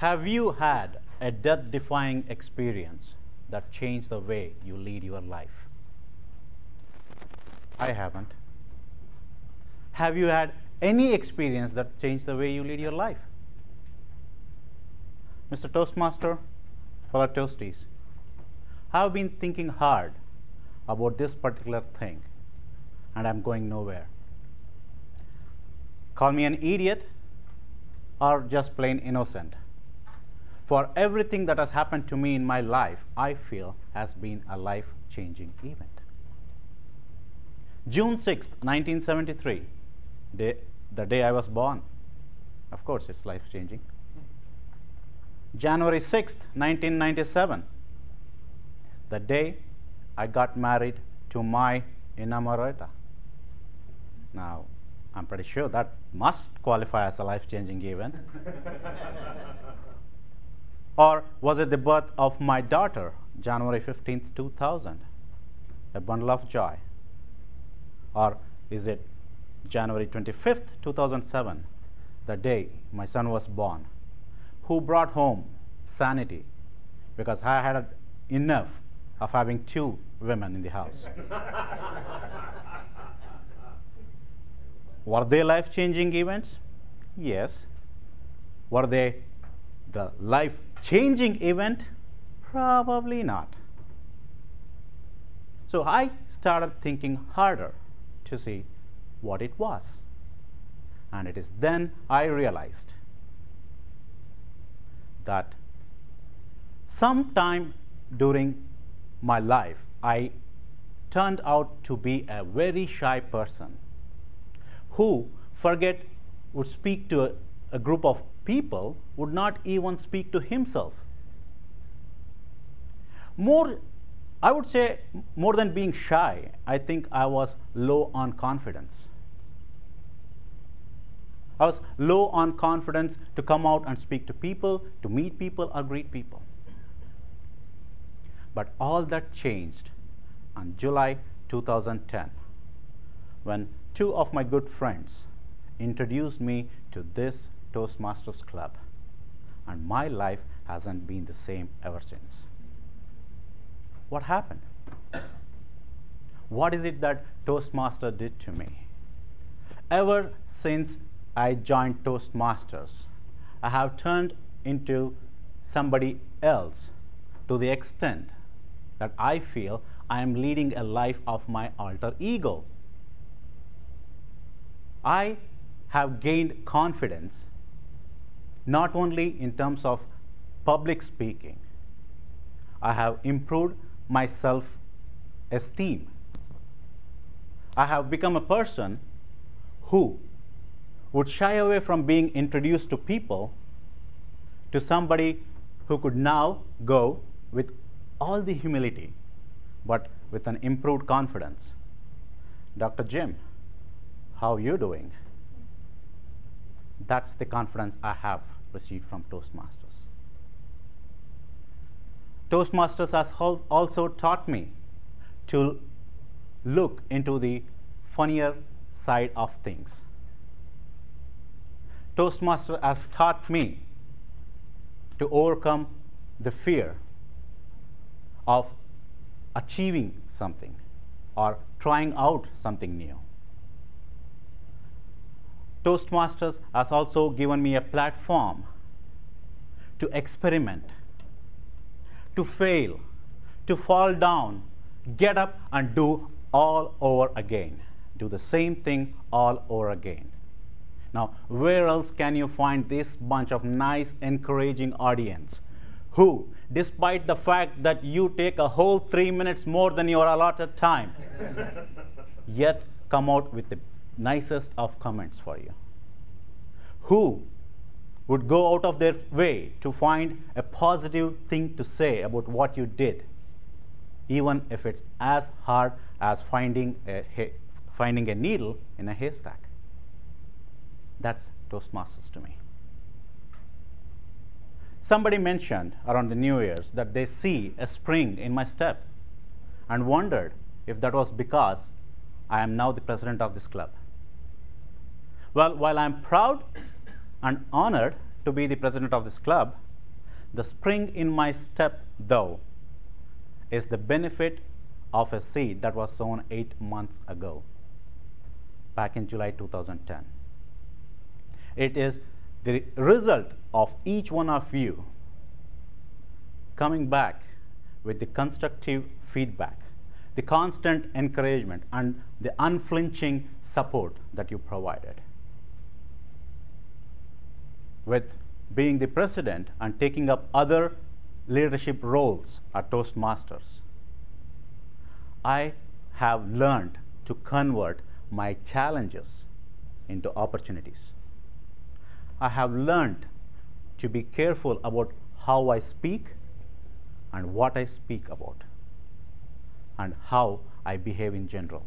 Have you had a death-defying experience that changed the way you lead your life? I haven't. Have you had any experience that changed the way you lead your life? Mr. Toastmaster, fellow Toasties, I've been thinking hard about this particular thing, and I'm going nowhere. Call me an idiot or just plain innocent. For everything that has happened to me in my life, I feel has been a life-changing event. June 6th, 1973, the day I was born. Of course, it's life-changing. January 6th, 1997, the day I got married to my inamorata. Now, I'm pretty sure that must qualify as a life-changing event. Or was it the birth of my daughter, January 15th, 2000, a bundle of joy? Or is it January 25th, 2007, the day my son was born, who brought home sanity because I had enough of having two women in the house? Were they life-changing events? Yes. Were they the life-changing event? Probably not. So I started thinking harder to see what it was. And it is then I realized that sometime during my life, I turned out to be a very shy person who would speak to a group of people, would not even speak to himself. I would say more than being shy, I think I was low on confidence. I was low on confidence to come out and speak to people, to meet people or greet people. But all that changed on July 2010 when two of my good friends introduced me to this Toastmasters club, and my life hasn't been the same ever since. What happened? What is it that Toastmaster did to me? Ever since I joined Toastmasters, I have turned into somebody else to the extent that I feel I am leading a life of my alter ego. I have gained confidence not only in terms of public speaking. I have improved my self-esteem. I have become a person who would shy away from being introduced to people to somebody who could now go with all the humility, but with an improved confidence. Dr. Jim, how are you doing? That's the confidence I have received from Toastmasters. Toastmasters has also taught me to look into the funnier side of things. Toastmaster has taught me to overcome the fear of achieving something or trying out something new. Toastmasters has also given me a platform to experiment, to fail, to fall down, get up and do all over again. Do the same thing all over again. Now, where else can you find this bunch of nice, encouraging audience who, despite the fact that you take a whole 3 minutes more than your allotted time, yet come out with the nicest of comments for you? Who would go out of their way to find a positive thing to say about what you did, even if it's as hard as finding a needle in a haystack? That's Toastmasters to me. Somebody mentioned around the New Year's that they see a spring in my step and wondered if that was because I am now the president of this club. Well, while I'm proud and honored to be the president of this club, The spring in my step, though, is the benefit of a seed that was sown 8 months ago, back in July 2010. It is the result of each one of you coming back with the constructive feedback, the constant encouragement, and the unflinching support that you provided. With being the president and taking up other leadership roles at Toastmasters, I have learned to convert my challenges into opportunities. I have learned to be careful about how I speak and what I speak about, and how I behave in general.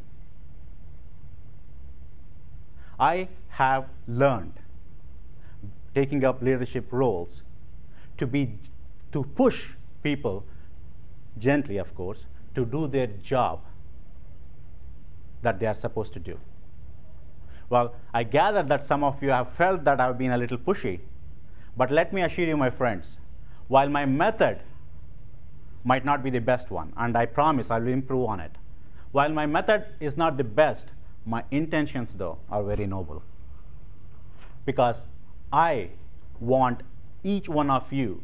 I have learned, taking up leadership roles, to push people, gently of course, to do their job that they are supposed to do. Well, I gather that some of you have felt that I've been a little pushy, but let me assure you, my friends, while my method might not be the best one, and I promise I will improve on it. While my method is not the best, my intentions, though, are very noble. Because I want each one of you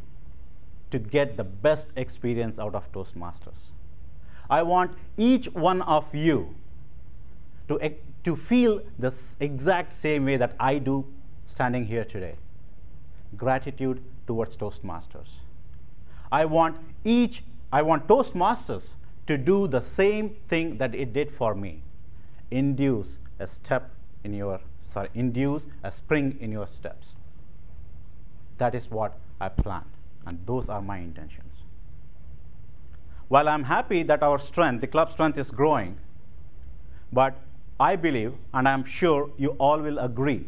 to get the best experience out of Toastmasters. I want each one of you to feel the exact same way that I do standing here today. Gratitude towards Toastmasters. I want Toastmasters to do the same thing that it did for me. Induce a spring in your steps. That is what I plan, and those are my intentions. While I'm happy that our strength, the club strength, is growing, but I believe, and I'm sure you all will agree,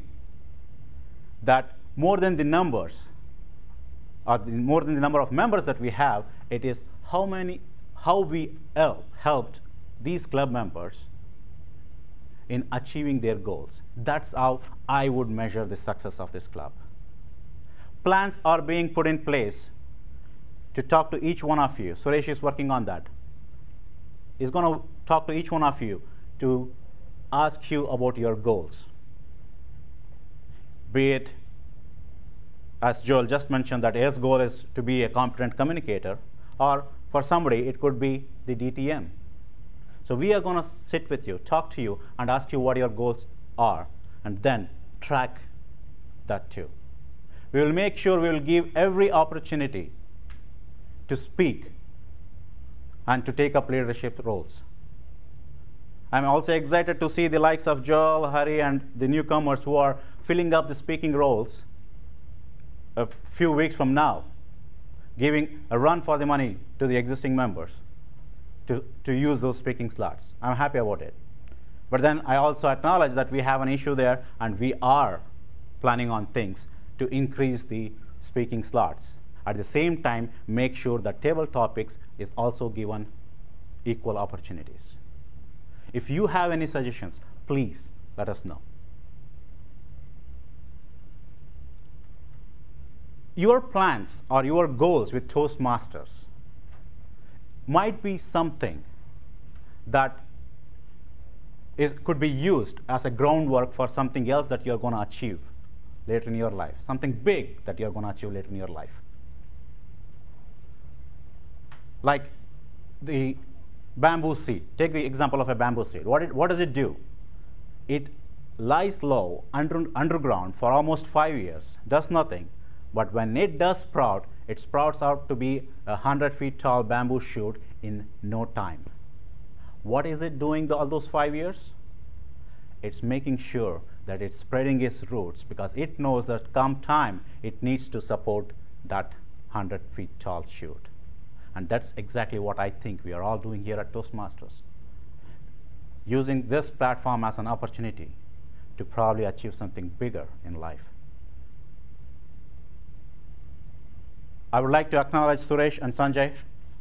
that more than the numbers, or more than the number of members that we have, it is how we helped these club members in achieving their goals. That's how I would measure the success of this club. Plans are being put in place to talk to each one of you. Suresh is working on that. He's going to talk to each one of you to ask you about your goals. Be it, as Joel just mentioned, that his goal is to be a competent communicator, or for somebody it could be the DTM. So we are going to sit with you, talk to you, and ask you what your goals are, and then track that too. We will make sure we will give every opportunity to speak and to take up leadership roles. I'm also excited to see the likes of Joel, Hari, and the newcomers who are filling up the speaking roles a few weeks from now, giving a run for the money to the existing members to use those speaking slots. I'm happy about it. But then I also acknowledge that we have an issue there, and we are planning on things to increase the speaking slots. At the same time, make sure that table topics is also given equal opportunities. If you have any suggestions, please let us know. Your plans or your goals with Toastmasters might be something that could be used as a groundwork for something else that you're going to achieve later in your life, something big that you're going to achieve later in your life. Like the bamboo seed. Take the example of a bamboo seed. What does it do? It lies low underground for almost 5 years, does nothing. But when it does sprout, it sprouts out to be a 100 feet tall bamboo shoot in no time. What is it doing all those 5 years? It's making sure that it's spreading its roots, because it knows that come time, it needs to support that 100 feet tall shoot. And that's exactly what I think we are all doing here at Toastmasters. Using this platform as an opportunity to probably achieve something bigger in life. I would like to acknowledge Suresh and Sanjay,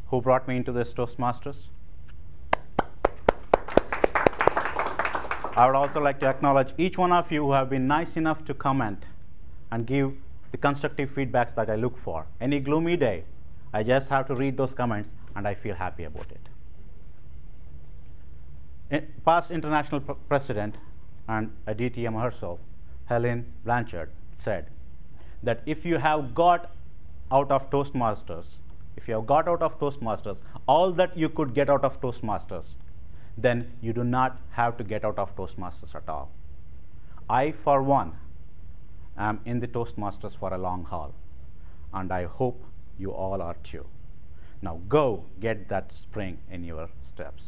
who brought me into this Toastmasters. I would also like to acknowledge each one of you who have been nice enough to comment and give the constructive feedbacks that I look for. Any gloomy day, I just have to read those comments and I feel happy about it. Past international president and a DTM herself, Helen Blanchard, said that if you have got out of Toastmasters, all that you could get out of Toastmasters, then you do not have to get out of Toastmasters at all. I, for one, am in the Toastmasters for a long haul, and I hope you all are too. Now go get that spring in your steps.